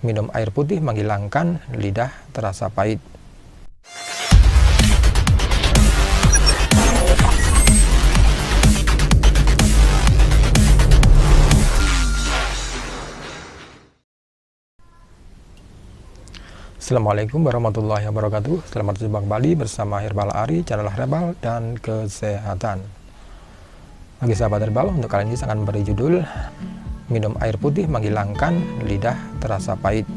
Minum air putih menghilangkan lidah terasa pahit. Assalamualaikum warahmatullahi wabarakatuh. Selamat berjumpa kembali bersama Herbal Ari, channel Herbal dan Kesehatan. Bagi sahabat Herbal, untuk kali ini saya akan beri judul Minum air putih menghilangkan lidah terasa pahit.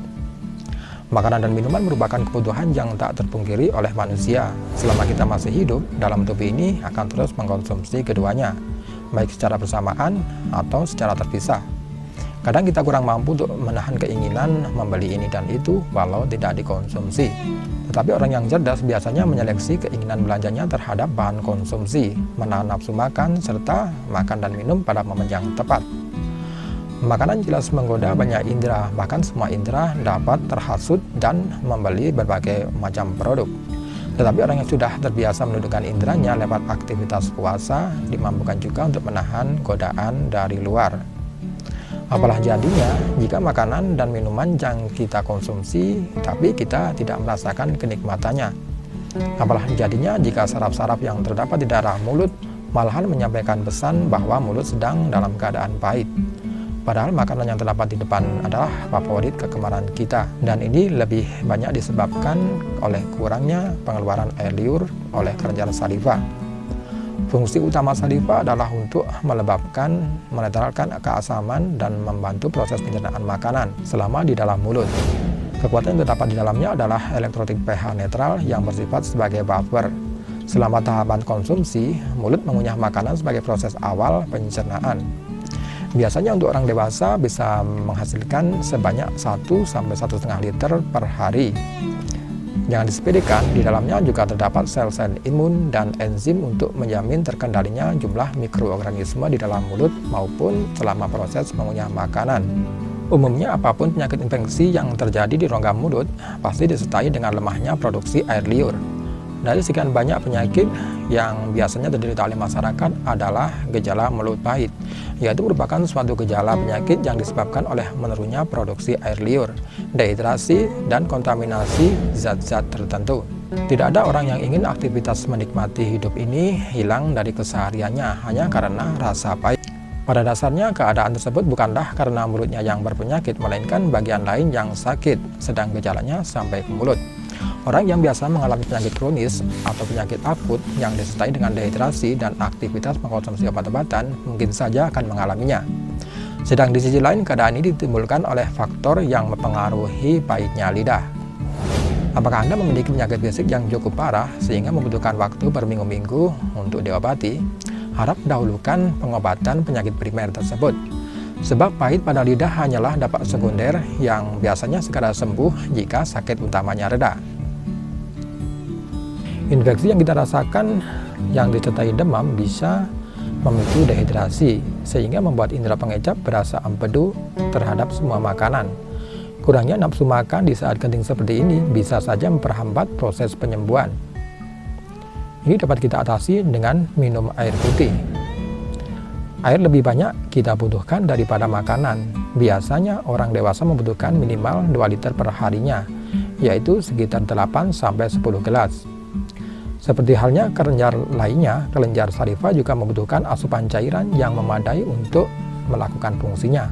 Makanan dan minuman merupakan kebutuhan yang tak terpungkiri oleh manusia. Selama kita masih hidup, dalam tubuh ini akan terus mengkonsumsi keduanya, baik secara bersamaan atau secara terpisah. Kadang kita kurang mampu untuk menahan keinginan membeli ini dan itu walau tidak dikonsumsi. Tetapi orang yang cerdas biasanya menyeleksi keinginan belanjanya terhadap bahan konsumsi, menahan nafsu makan, serta makan dan minum pada momen yang tepat. Makanan jelas menggoda banyak indera, bahkan semua indera dapat terhasut dan membeli berbagai macam produk. Tetapi orang yang sudah terbiasa menundukkan inderanya lewat aktivitas puasa dimampukan juga untuk menahan godaan dari luar. Apalah jadinya jika makanan dan minuman yang kita konsumsi tapi kita tidak merasakan kenikmatannya. Apalah jadinya jika saraf-saraf yang terdapat di daerah mulut malahan menyampaikan pesan bahwa mulut sedang dalam keadaan pahit. Padahal makanan yang terdapat di depan adalah favorit kegemaran kita, dan ini lebih banyak disebabkan oleh kurangnya pengeluaran air liur oleh kelenjar saliva. Fungsi utama saliva adalah untuk melembabkan, menetralkan keasaman, dan membantu proses pencernaan makanan selama di dalam mulut. Kekuatan yang terdapat di dalamnya adalah elektrolit pH netral yang bersifat sebagai buffer. Selama tahapan konsumsi, mulut mengunyah makanan sebagai proses awal pencernaan. Biasanya untuk orang dewasa bisa menghasilkan sebanyak 1-1,5 liter per hari. Jangan disepelekan, di dalamnya juga terdapat sel-sel imun dan enzim untuk menjamin terkendalinya jumlah mikroorganisme di dalam mulut maupun selama proses mengunyah makanan. Umumnya apapun penyakit infeksi yang terjadi di rongga mulut pasti disertai dengan lemahnya produksi air liur. Dari sekian banyak penyakit yang biasanya terderita oleh masyarakat adalah gejala mulut pahit, yaitu merupakan suatu gejala penyakit yang disebabkan oleh menurunnya produksi air liur, dehidrasi, dan kontaminasi zat-zat tertentu. Tidak ada orang yang ingin aktivitas menikmati hidup ini hilang dari kesehariannya hanya karena rasa pahit. Pada dasarnya keadaan tersebut bukanlah karena mulutnya yang berpenyakit, melainkan bagian lain yang sakit, sedang gejalanya sampai ke mulut. Orang yang biasa mengalami penyakit kronis atau penyakit akut yang disertai dengan dehidrasi dan aktivitas mengkonsumsi obat-obatan mungkin saja akan mengalaminya. Sedang di sisi lain, keadaan ini ditimbulkan oleh faktor yang mempengaruhi pahitnya lidah. Apakah Anda memiliki penyakit fisik yang cukup parah sehingga membutuhkan waktu berminggu-minggu untuk diobati? Harap dahulukan pengobatan penyakit primer tersebut. Sebab pahit pada lidah hanyalah dampak sekunder yang biasanya segera sembuh jika sakit utamanya reda. Infeksi yang kita rasakan yang disertai demam bisa memicu dehidrasi sehingga membuat indera pengecap berasa empedu terhadap semua makanan. Kurangnya nafsu makan di saat genting seperti ini bisa saja memperhambat proses penyembuhan. Ini dapat kita atasi dengan minum air putih. Air lebih banyak kita butuhkan daripada makanan. Biasanya orang dewasa membutuhkan minimal 2 liter per harinya, yaitu sekitar 8-10 gelas. Seperti halnya kelenjar lainnya, kelenjar saliva juga membutuhkan asupan cairan yang memadai untuk melakukan fungsinya.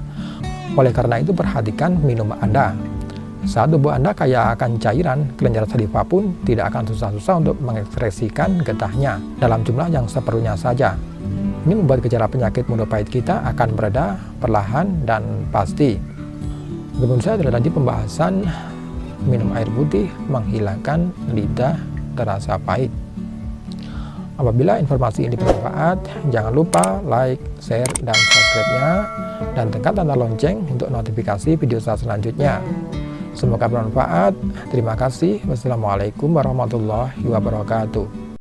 Oleh karena itu perhatikan minum Anda. Saat tubuh Anda kaya akan cairan, kelenjar saliva pun tidak akan susah-susah untuk mengekspresikan getahnya dalam jumlah yang seperlunya saja. Ini membuat gejala penyakit mulut pahit kita akan mereda perlahan dan pasti. Kemudian saya adalah tadi pembahasan minum air putih menghilangkan lidah terasa pahit. Apabila informasi ini bermanfaat, jangan lupa like, share, dan subscribe-nya, dan tekan tanda lonceng untuk notifikasi video saya selanjutnya. Semoga bermanfaat. Terima kasih. Wassalamualaikum warahmatullahi wabarakatuh.